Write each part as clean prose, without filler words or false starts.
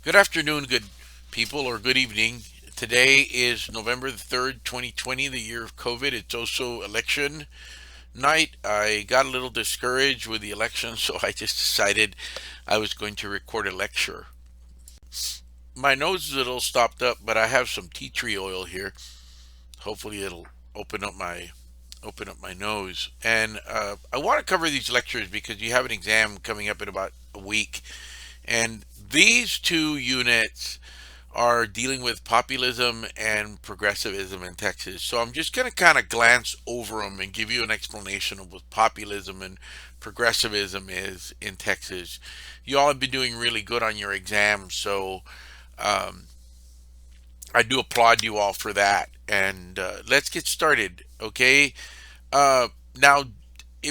Good afternoon, good people, or good evening. Today is November the 3rd, 2020, the year of COVID. It's also election night. I got a little discouraged with the election, so I just decided I was going to record a lecture. My nose is a little stopped up, but I have some tea tree oil here. Hopefully it'll open up my nose. And I want to cover these lectures because you have an exam coming up in about a week. And these two units are dealing with populism and progressivism in Texas. So I'm just going to kind of glance over them and give you an explanation of what populism and progressivism is in Texas. You all have been doing really good on your exams, so um, I do applaud you all for that. And let's get started, okay? Now,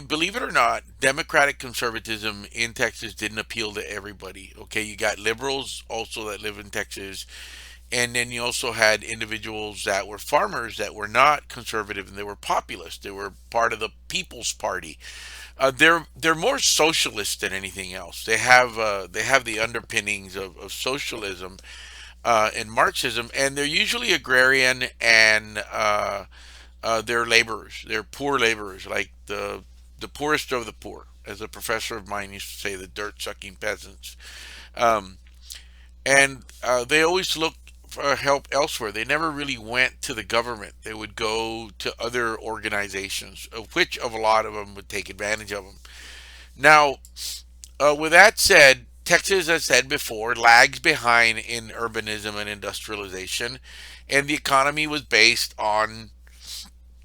believe it or not, democratic conservatism in Texas didn't appeal to everybody. Okay, you got liberals also that live in Texas, and then you also had individuals that were farmers that were not conservative and they were populist. They were part of the People's Party. They're more socialist than anything else. They have the underpinnings of socialism and Marxism, and they're usually agrarian and they're laborers. They're poor laborers, like the poorest of the poor, as a professor of mine used to say, the dirt sucking peasants. Um, and they always looked for help elsewhere. They never really went to the government. They would go to other organizations, of which of a lot of them would take advantage of them. Now, with that said, Texas, as I said before, lags behind in urbanism and industrialization, and the economy was based on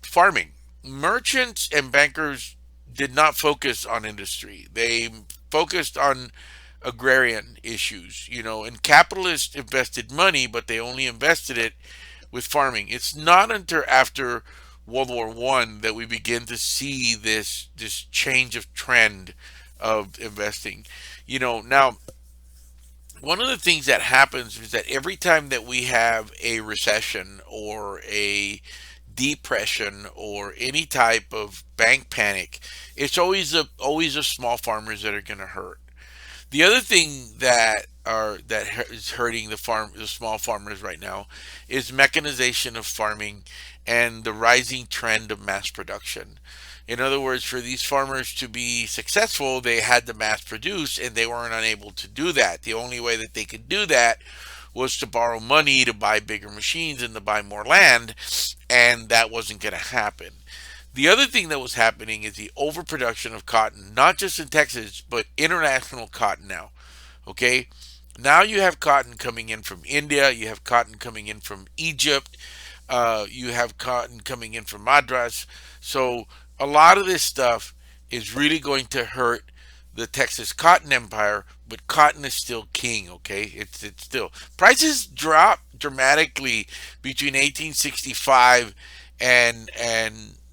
farming. Merchants and bankers did not focus on industry. They focused on agrarian issues, and capitalists invested money, but they only invested it with farming. It's not until after World War One that we begin to see this change of trend of investing. Now one of the things that happens is that every time that we have a recession or a depression or any type of bank panic, it's always the small farmers that are going to hurt. The other thing is hurting the small farmers right now is mechanization of farming and the rising trend of mass production. In other words, for these farmers to be successful, they had to mass produce, and they weren't unable to do that. The only way that they could do that was to borrow money to buy bigger machines and to buy more land, and that wasn't going to happen. The other thing that was happening is the overproduction of cotton, not just in Texas, but international cotton now. Okay? Now you have cotton coming in from India, you have cotton coming in from Egypt, you have cotton coming in from Madras. So a lot of this stuff is really going to hurt the Texas cotton empire, but cotton is still king, okay? It's still prices dropped dramatically between 1865 and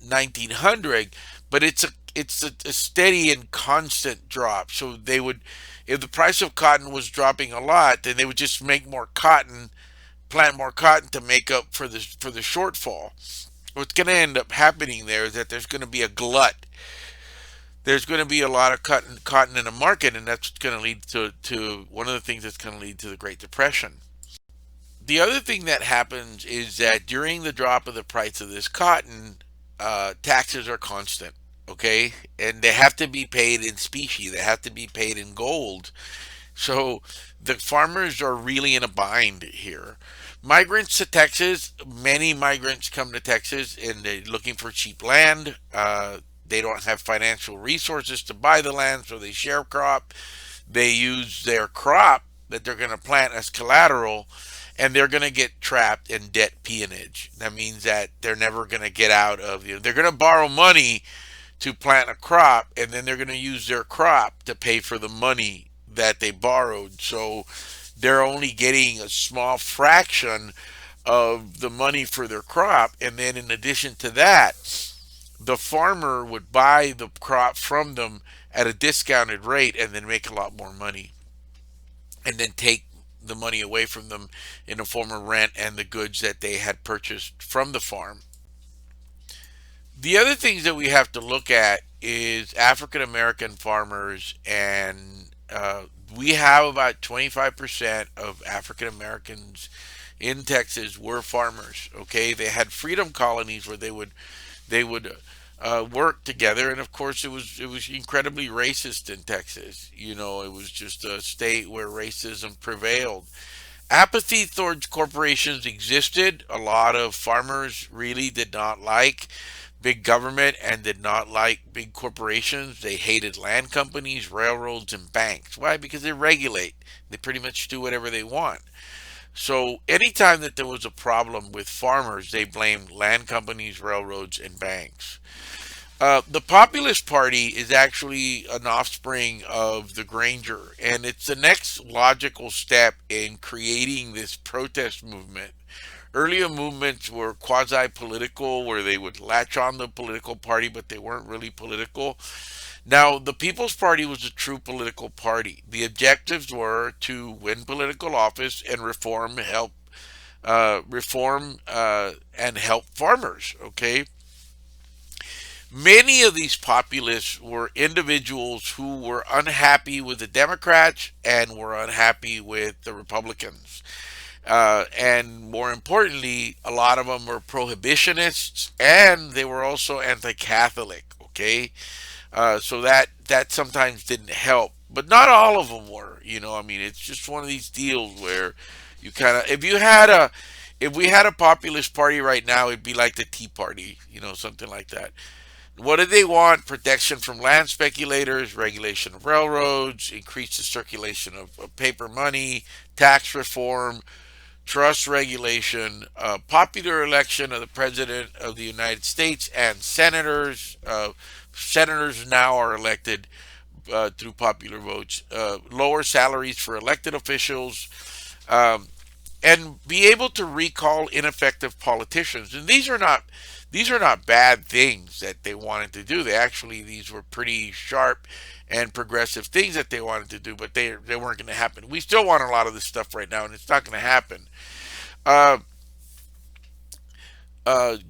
1900, but it's a steady and constant drop. So they would, if the price of cotton was dropping a lot, then they would just make more cotton, plant more cotton to make up for the shortfall. What's going to end up happening there is that there's going to be a glut. There's going to be a lot of cotton in the market, and that's going to lead to one of the things that's going to lead to the Great Depression. The other thing that happens is that during the drop of the price of this cotton, taxes are constant, okay? And they have to be paid in specie, they have to be paid in gold. So the farmers are really in a bind here. Migrants to Texas, many migrants come to Texas and they're looking for cheap land. They don't have financial resources to buy the land, so they share crop. They use their crop that they're going to plant as collateral, and they're going to get trapped in debt peonage. That means that they're never going to get out of, they're going to borrow money to plant a crop, and then they're going to use their crop to pay for the money that they borrowed. So they're only getting a small fraction of the money for their crop. And then in addition to that, the farmer would buy the crop from them at a discounted rate and then make a lot more money and then take the money away from them in the form of rent and the goods that they had purchased from the farm. The other things that we have to look at is African American farmers and We have about 25% of African Americans in Texas were farmers. Okay, they had freedom colonies where they would work together, and of course it was incredibly racist in Texas. It was just a state where racism prevailed. Apathy towards corporations existed. A lot of farmers really did not like big government and did not like big corporations. They hated land companies, railroads, and banks. Why? Because they regulate. They pretty much do whatever they want. So anytime that there was a problem with farmers, they blamed land companies, railroads, and banks. The Populist Party is actually an offspring of the Granger, and it's the next logical step in creating this protest movement. Earlier movements were quasi political, where they would latch on the political party, but they weren't really political. Now, the People's Party was a true political party. The objectives were to win political office and reform and help farmers. Okay, many of these populists were individuals who were unhappy with the Democrats and were unhappy with the Republicans. And more importantly, a lot of them were prohibitionists and they were also anti-Catholic. Okay, so that sometimes didn't help, but not all of them were. I mean, it's just one of these deals where you kind of, if we had a populist party right now, it'd be like the Tea Party, something like that. What do they want? Protection from land speculators, regulation of railroads, increase the circulation of paper money, tax reform, trust regulation, popular election of the President of the United States and senators. Senators now are elected through popular votes. Lower salaries for elected officials, um, and be able to recall ineffective politicians. And these are not bad things that they wanted to do. These were pretty sharp and progressive things that they wanted to do, but they weren't going to happen. We still want a lot of this stuff right now, and it's not going to happen. Uh,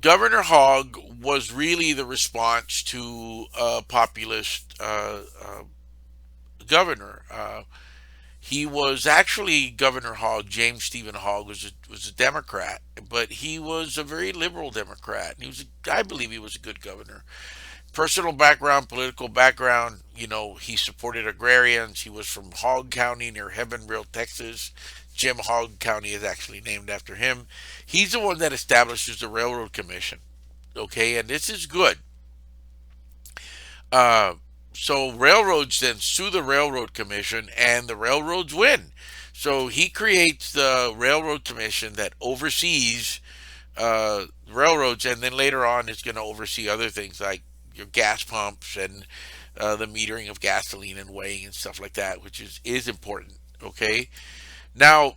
Governor Hogg was really the response to a populist governor. He was actually Governor Hogg. James Stephen Hogg was a Democrat, but he was a very liberal Democrat. I believe he was a good governor. Personal background, political background. He supported agrarians. He was from Hogg County near Heavenville, Texas. Jim Hogg County is actually named after him. He's the one that establishes the Railroad Commission. Okay, and this is good. Uh, so railroads then sue the Railroad Commission, and the railroads win. So he creates the Railroad Commission that oversees railroads, and then later on is going to oversee other things like your gas pumps and the metering of gasoline and weighing and stuff like that, which is important. Okay, now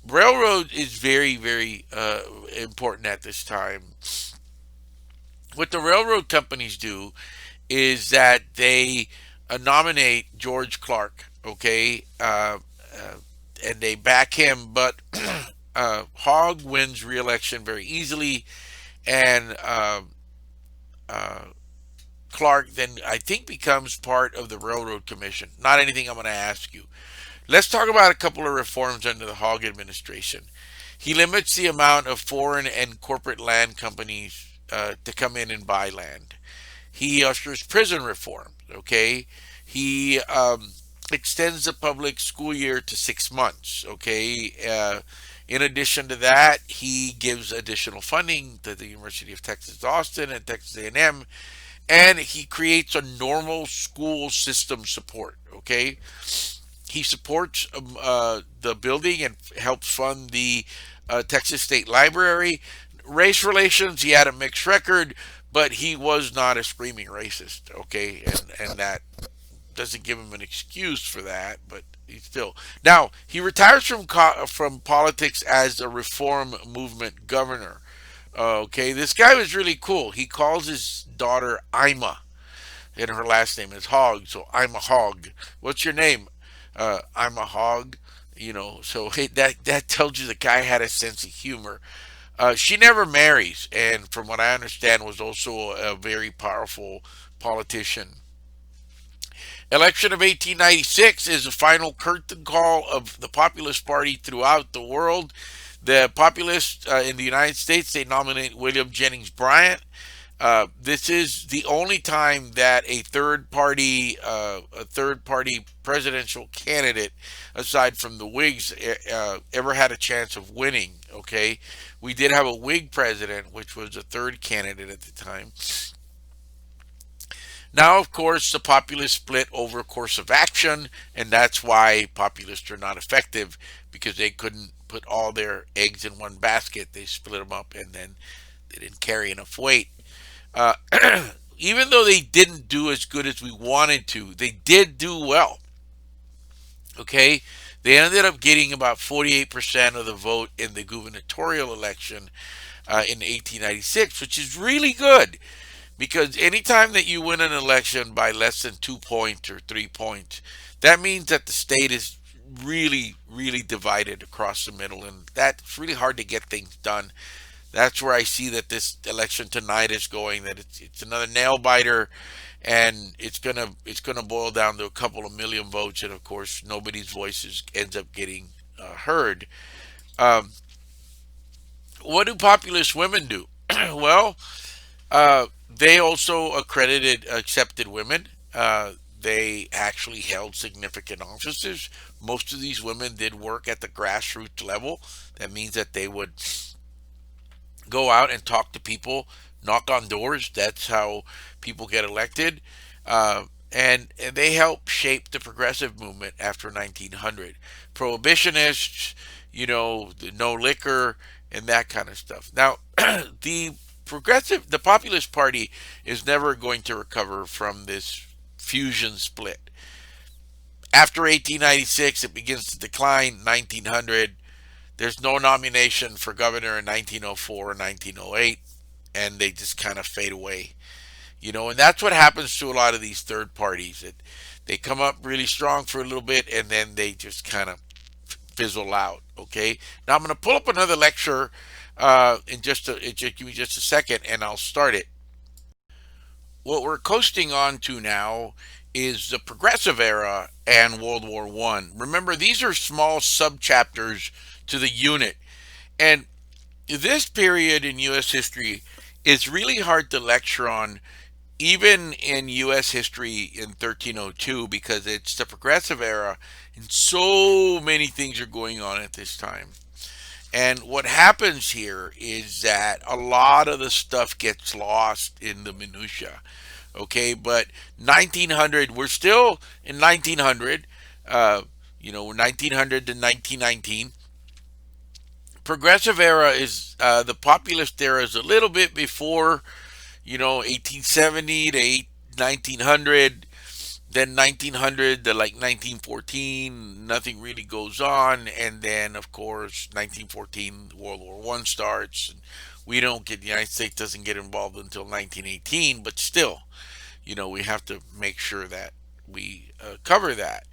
railroad is very very important at this time. What the railroad companies do is that they nominate George Clark. Okay, and they back him, but Hogg wins re-election very easily, and uh, Clark then I think becomes part of the Railroad Commission. Not anything I'm going to ask you. Let's talk about a couple of reforms under the Hogg administration. He limits the amount of foreign and corporate land companies to come in and buy land. He ushers prison reform. Okay, he extends the public school year to 6 months. Okay, in addition to that, he gives additional funding to the University of Texas Austin and Texas A&M, and he creates a normal school system support. Okay, he supports the building and helps fund the Texas State Library. Race relations, he had a mixed record, but he was not a screaming racist. Okay, and that doesn't give him an excuse for that, but he still. Now he retires from politics as a reform movement governor. Okay, this guy was really cool. He calls his daughter Ima, and her last name is Hogg, so I'm a Hogg. What's your name? I'm a Hogg. So hey, that tells you the guy had a sense of humor. She never marries, and from what I understand, was also a very powerful politician. Election of 1896 is the final curtain call of the Populist Party throughout the world. The Populists in the United States, they nominate William Jennings Bryan. This is the only time that a third party presidential candidate, aside from the Whigs, ever had a chance of winning. Okay, we did have a Whig president, which was a third candidate at the time. Now, of course, the populists split over a course of action, and that's why populists are not effective because they couldn't put all their eggs in one basket. They split them up, and then they didn't carry enough weight. Uh, Even though they didn't do as good as we wanted to, they did do well. Okay, they ended up getting about 48% of the vote in the gubernatorial election in 1896, which is really good because anytime that you win an election by less than 2 points or 3 points, that means that the state is really, really divided across the middle, and that's really hard to get things done. That's where I see that this election tonight is going. That it's another nail biter, and it's gonna boil down to a couple of million votes, and of course nobody's voices ends up getting heard. Um, what do populist women do? Well, they also accepted women. They actually held significant offices. Most of these women did work at the grassroots level. That means that they would go out and talk to people, knock on doors. That's how people get elected. And they help shape the progressive movement after 1900. Prohibitionists, the no liquor and that kind of stuff. Now, the Populist Party is never going to recover from this fusion split. After 1896, it begins to decline. 1900, there's no nomination for governor in 1904 or 1908, and they just kind of fade away. And that's what happens to a lot of these third parties. They come up really strong for a little bit, and then they just kind of fizzle out. Okay. Now I'm going to pull up another lecture give me just a second, and I'll start it. What we're coasting on to now is the Progressive Era and World War One. Remember, these are small subchapters to the unit, and this period in U.S. history is really hard to lecture on, even in U.S. history in 1302, because it's the Progressive Era, and so many things are going on at this time. And what happens here is that a lot of the stuff gets lost in the minutia. Okay, but 1900, we're still in 1900. We're 1900 to 1919. Progressive era is the populist era is a little bit before, 1870 to 1900. Then 1900 to like 1914, nothing really goes on, and then of course 1914, World War One starts. And the United States doesn't get involved until 1918, but still, we have to make sure that we cover that.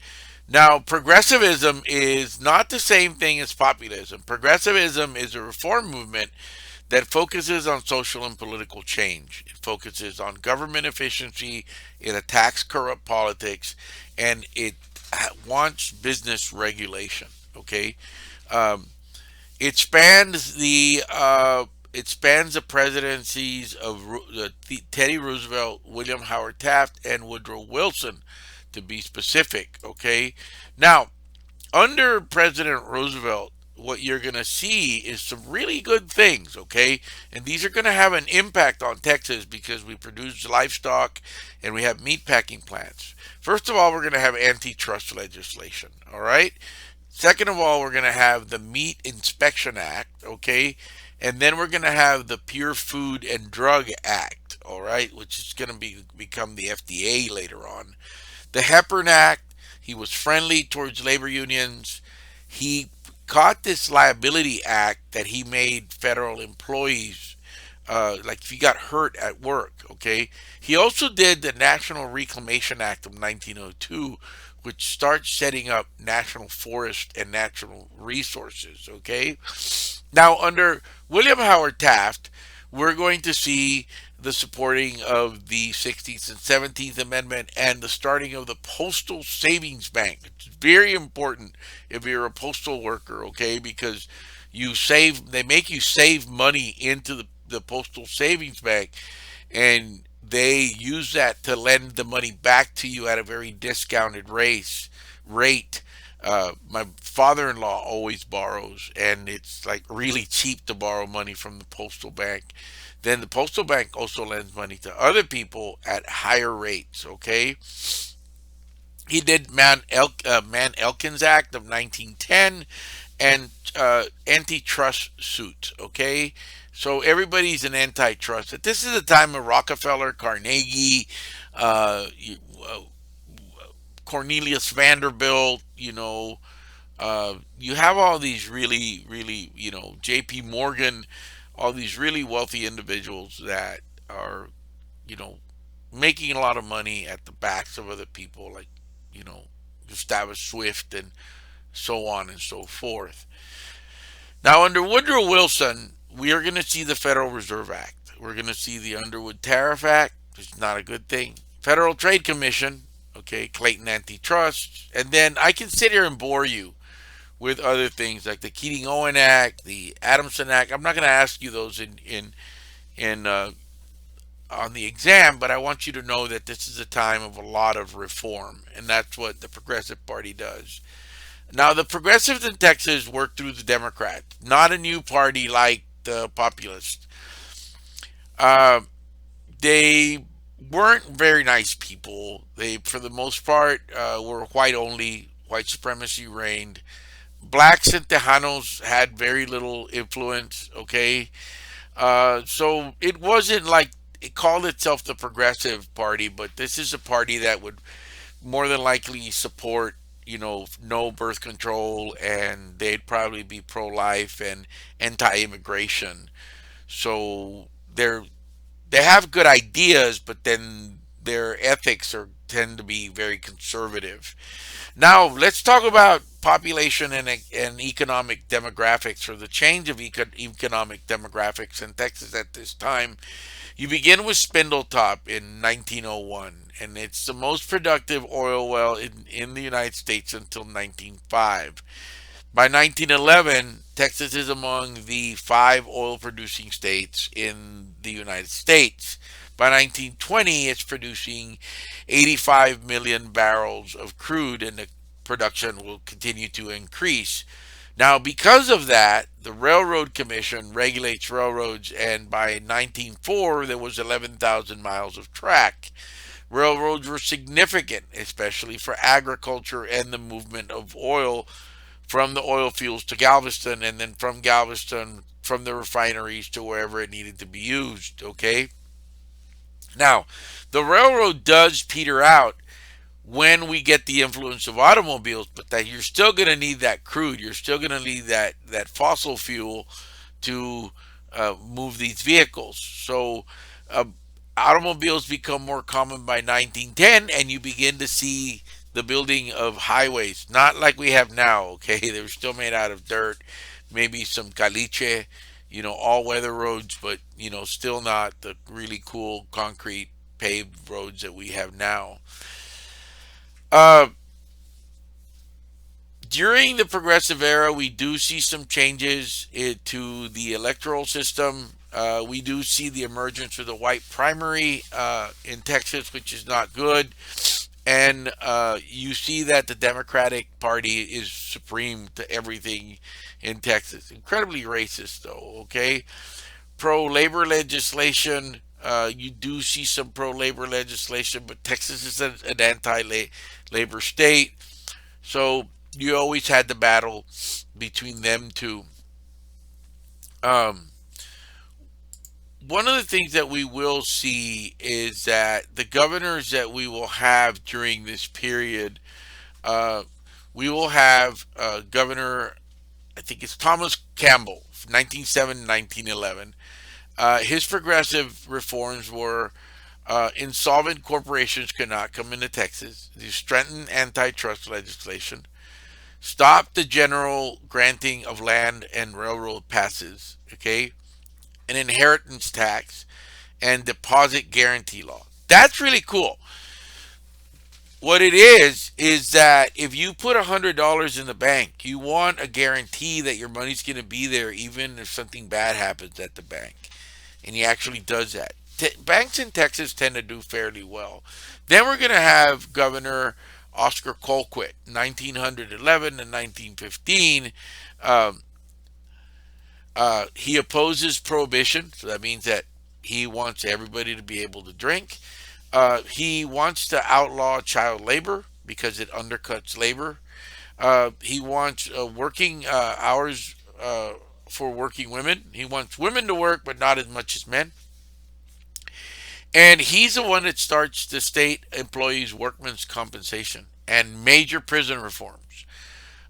Now, progressivism is not the same thing as populism. Progressivism is a reform movement that focuses on social and political change. It focuses on government efficiency, it attacks corrupt politics, and it wants business regulation. Okay, um, it spans the presidencies of Teddy Roosevelt, William Howard Taft, and Woodrow Wilson, to be specific. Okay, now under President Roosevelt, what you're going to see is some really good things, okay? And these are going to have an impact on Texas because we produce livestock and we have meat packing plants. First of all, we're going to have antitrust legislation, all right? Second of all, we're going to have the Meat Inspection Act, okay? And then we're going to have the Pure Food and Drug Act, all right, which is going to become the FDA later on. The Hepburn Act, he was friendly towards labor unions. He caught this liability act that he made federal employees, like if you got hurt at work, okay? He also did the National Reclamation Act of 1902, which starts setting up national forest and natural resources, okay? Now, under William Howard Taft, we're going to see the supporting of the 16th and 17th Amendment and the starting of the Postal Savings Bank. It's very important if you're a postal worker, okay, because they make you save money into the Postal Savings Bank, and they use that to lend the money back to you at a very discounted rate. My father-in-law always borrows, and it's like really cheap to borrow money from the postal bank. Then the postal bank also lends money to other people at higher rates. Okay, he did Man Elkins Act of 1910 and antitrust suit. Okay, so everybody's an antitrust. This is a time of Rockefeller, Carnegie, uh, uh, Cornelius Vanderbilt. You have all these really, really, J.P. Morgan, all these really wealthy individuals that are, you know, making a lot of money at the backs of other people, like, you know, Gustavus Swift and so on and so forth. Now, under Woodrow Wilson, we are going to see the Federal Reserve Act. We're going to see the Underwood Tariff Act, which is not a good thing. Federal Trade Commission, okay, Clayton Antitrust, and then I can sit here and bore you with other things like the Keating Owen Act, the Adamson Act. I'm not going to ask you those in on the exam, but I want you to know that this is a time of a lot of reform, and that's what the Progressive Party does. Now, the progressives in Texas work through the Democrats, not a new party like the Populists. Uh, they weren't very nice people. They, for the most part, were white only. White supremacy reigned. Blacks and Tejanos had very little influence. Okay, so it wasn't like it called itself the Progressive Party, but this is a party that would more than likely support, no birth control, and they'd probably be pro-life and anti-immigration. So they have good ideas, but then their ethics are tend to be very conservative. Now let's talk about population and economic demographics, or the change of economic demographics in Texas at this time. You begin with Spindletop in 1901, and it's the most productive oil well in the United States until 1905. By 1911, Texas is among the five oil producing states in the United States. By 1920, it's producing 85 million barrels of crude, and the production will continue to increase. Now, because of that, the Railroad Commission regulates railroads, and by 1904, there was 11,000 miles of track. Railroads were significant, especially for agriculture and the movement of oil from the oil fields to Galveston, and then from Galveston, from the refineries to wherever it needed to be used. Okay. Now, the railroad does peter out when we get the influence of automobiles, but that you're still going to need that crude. You're still going to need that fossil fuel to move these vehicles. So uh, automobiles become more common by 1910, and you begin to see the building of highways, not like we have now. Okay, they're still made out of dirt, maybe some caliche, all weather roads, but still not the really cool concrete paved roads that we have now. Uh, During the progressive era, we do see some changes to the electoral system. We do see the emergence of the white primary in Texas, which is not good. And you see that the Democratic Party is supreme to everything in Texas. Incredibly racist, though, okay? Pro labor legislation. You do see some pro labor legislation, but Texas is an anti labor state. So you always had the battle between them two. Um, One of the things that we will see is that the governors that we will have during this period, uh, we will have Governor, I think it's Thomas Campbell, 1907 1911. His progressive reforms were insolvent corporations could not come into Texas. They strengthened antitrust legislation, stop the general granting of land and railroad passes, okay, an inheritance tax, and deposit guarantee law. That's really cool. What it is that if you put $100 in the bank, you want a guarantee that your money's going to be there even if something bad happens at the bank. And he actually does that. Banks in Texas tend to do fairly well. Then we're going to have Governor Oscar Colquitt, 1911 to 1915. Um, he opposes prohibition, so that means that he wants everybody to be able to drink. He wants to outlaw child labor because it undercuts labor. He wants working hours for working women. He wants women to work, but not as much as men. And he's the one that starts the state employees' workmen's compensation and major prison reforms.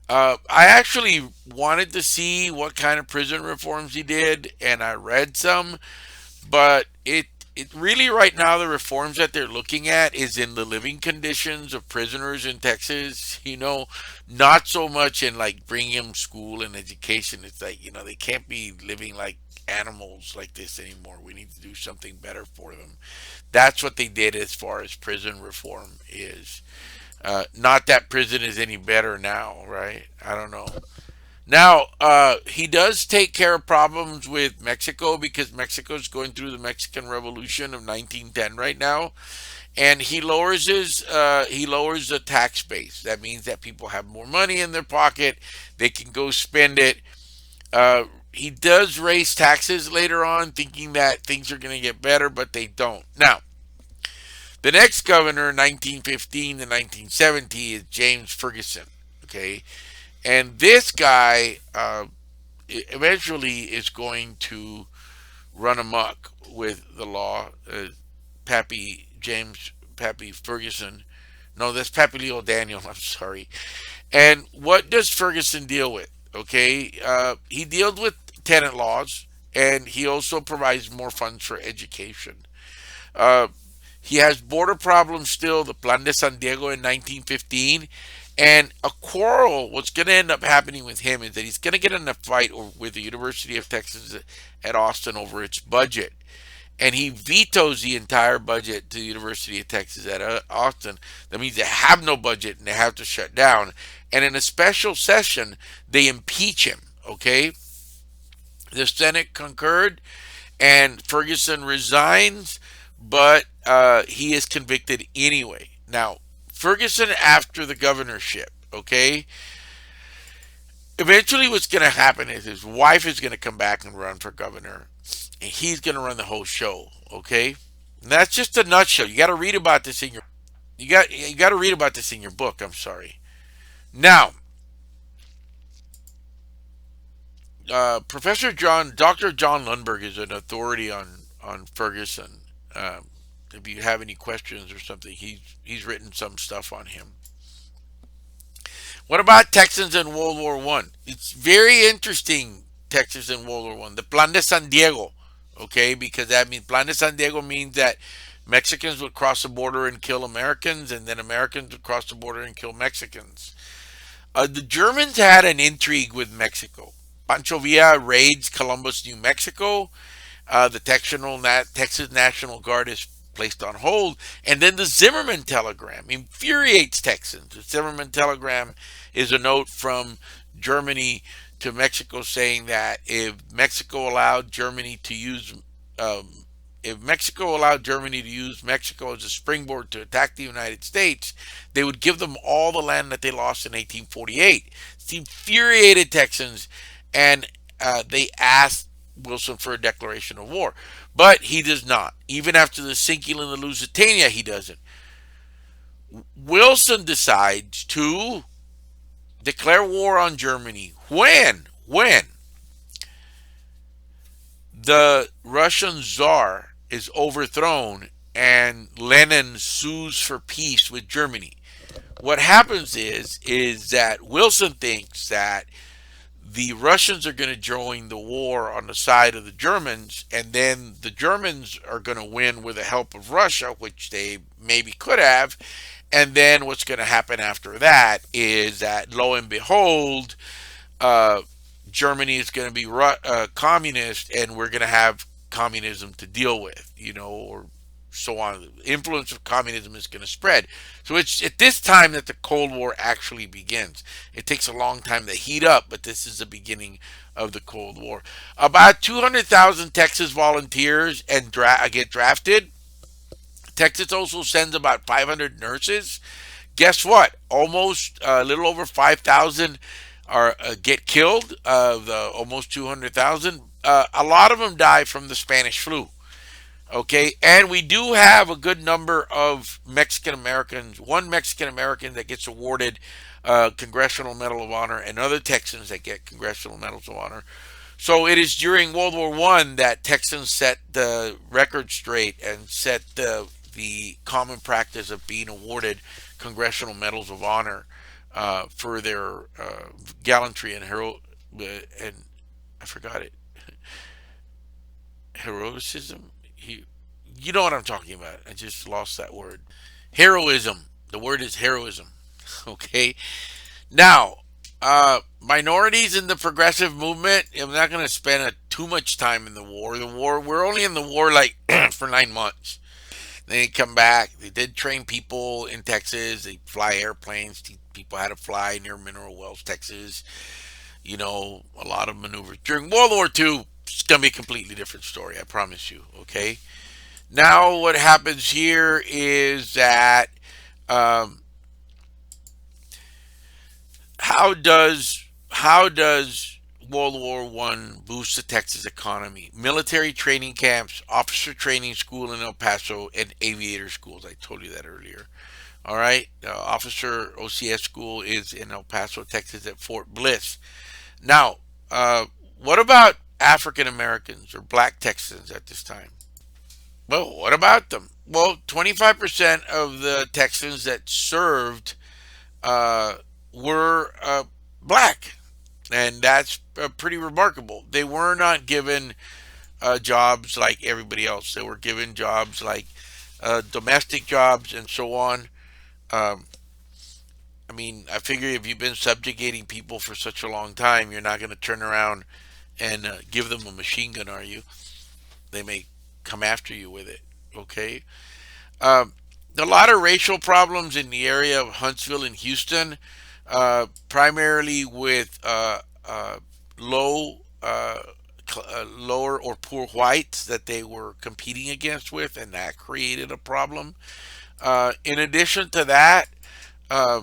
I actually wanted to see what kind of prison reforms he did, and I read some, but it really right now the reforms that they're looking at is in the living conditions of prisoners in Texas. Not so much in like bringing them school and education. It's like they can't be living like animals like this anymore. We need to do something better for them. That's what they did as far as prison reform is. Not that prison is any better now, right? I don't know. Now, he does take care of problems with Mexico because Mexico is going through the Mexican Revolution of 1910 right now, and he lowers the tax base. That means that people have more money in their pocket; they can go spend it. He does raise taxes later on, thinking that things are going to get better, but they don't. Now, the next governor, 1915 to 1970, is James Ferguson. Okay, and this guy eventually is going to run amok with the law. Pappy James Pappy Ferguson. No, that's Pappy Leo Daniel. I'm sorry. And what does Ferguson deal with? Okay, he deals with tenant laws, and he also provides more funds for education. Uh, he has border problems still. The Plan de San Diego in 1915, and a quarrel. What's going to end up happening with him is that he's going to get in a fight with the University of Texas at Austin over its budget, and he vetoes the entire budget to the University of Texas at Austin. That means they have no budget and they have to shut down. And in a special session, they impeach him. Okay, the Senate concurred, and Ferguson resigns, but he is convicted anyway. Now, Ferguson, after the governorship, okay, eventually what's going to happen is his wife is going to come back and run for governor, and he's going to run the whole show, okay? And that's just a nutshell. You got to read about this in your you got to read about this in your book. I'm sorry. Now, Dr. John Lundberg is an authority on Ferguson. If you have any questions or something, he's written some stuff on him. What about Texans in World War One? It's very interesting. Texas in World War One, the Plan de San Diego, okay, because that means Plan de San Diego means that Mexicans would cross the border and kill Americans, and then Americans would cross the border and kill Mexicans. The Germans had an intrigue with Mexico. Pancho Villa raids Columbus, New Mexico. The Texas National Guard is placed on hold. And then the Zimmermann telegram infuriates Texans. The Zimmermann telegram is a note from Germany to Mexico saying that um, if Mexico allowed Germany to use Mexico as a springboard to attack the United States, they would give them all the land that they lost in 1848. It's infuriated Texans, and they asked Wilson for a declaration of war. But he does not. Even after the sinking of the Lusitania, he doesn't. Wilson decides to declare war on Germany. When? When the Russian Tsar is overthrown and Lenin sues for peace with Germany. What happens is that Wilson thinks that the Russians are going to join the war on the side of the Germans, and then the Germans are going to win with the help of Russia, which they maybe could have. And then what's going to happen after that is that, lo and behold, uh, Germany is going to be communist, and we're going to have communism to deal with, or so on. The influence of communism is going to spread. So it's at this time that the Cold War actually begins. It takes a long time to heat up, but this is the beginning of the Cold War. About 200,000 Texas volunteers and get drafted. Texas also sends about 500 nurses. Guess what? Almost a little over 5,000 are get killed. The almost 200,000. A lot of them die from the Spanish flu. Okay, and we do have a good number of Mexican Americans. One Mexican American that gets awarded Congressional Medal of Honor, and other Texans that get Congressional Medals of Honor. So it is during World War One that Texans set the record straight and set the common practice of being awarded Congressional Medals of Honor for their gallantry and and I forgot it, heroicism. You know what I'm talking about. I just lost that word. Heroism. The word is heroism. Okay. Now, minorities in the progressive movement. I'm not going to spend too much time in the war. We're only in the war like for 9 months. They come back. They did train people in Texas. They fly airplanes. Teach people how to fly near Mineral Wells, Texas. A lot of maneuvers. During World War II, it's going to be a completely different story. I promise you. Okay. Now, what happens here is that um, how does World War One boost the Texas economy? Military training camps, officer training school in El Paso, and aviator schools. I told you that earlier. All right, officer OCS school is in El Paso, Texas, at Fort Bliss. Now, what about African Americans or Black Texans at this time? Well, what about them? Well, 25% of the Texans that served uh, were black, and that's pretty remarkable. They were not given jobs like everybody else. They were given jobs like domestic jobs and so on. Um, I mean, I figure if you've been subjugating people for such a long time, you're not going to turn around and give them a machine gun, are you? They may come after you with it. Okay. Um, a lot of racial problems in the area of Huntsville and Houston, primarily with low, lower or poor whites that they were competing against with, and that created a problem. In addition to that, uh,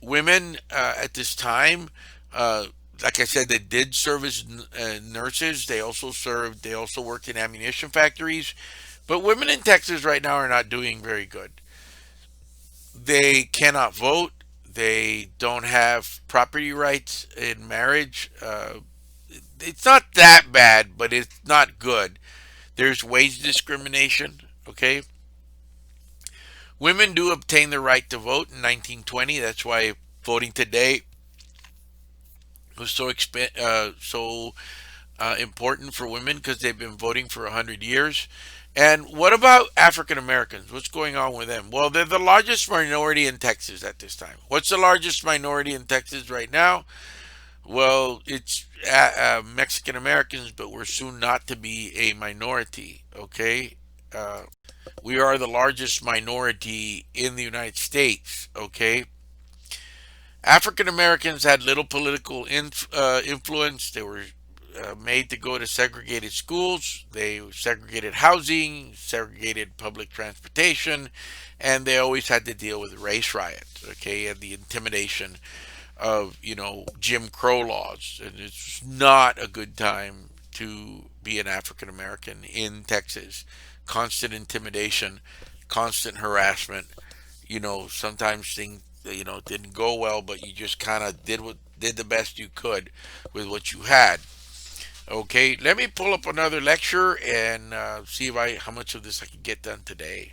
women at this time, uh, like I said, they did serve as nurses. They also served. They also worked in ammunition factories. But women in Texas right now are not doing very good. They cannot vote. They don't have property rights in marriage. It's not that bad, but it's not good. There's wage discrimination. Okay, women do obtain the right to vote in 1920. That's why voting today was so important for women, because they've been voting for 100 years. And what about African Americans? What's going on with them? Well, they're the largest minority in Texas at this time. What's the largest minority in Texas right now? Well, it's Mexican Americans, but we're soon not to be a minority. Okay, uh, we are the largest minority in the United States. Okay, African Americans had little political influence. They were made to go to segregated schools. They segregated housing, segregated public transportation, and they always had to deal with race riots. Okay, and the intimidation of Jim Crow laws, and it's not a good time to be an African American in Texas. Constant intimidation, constant harassment. Sometimes things didn't go well, but you just kind of did the best you could with what you had. Okay, let me pull up another lecture and see if I how much of this I can get done today.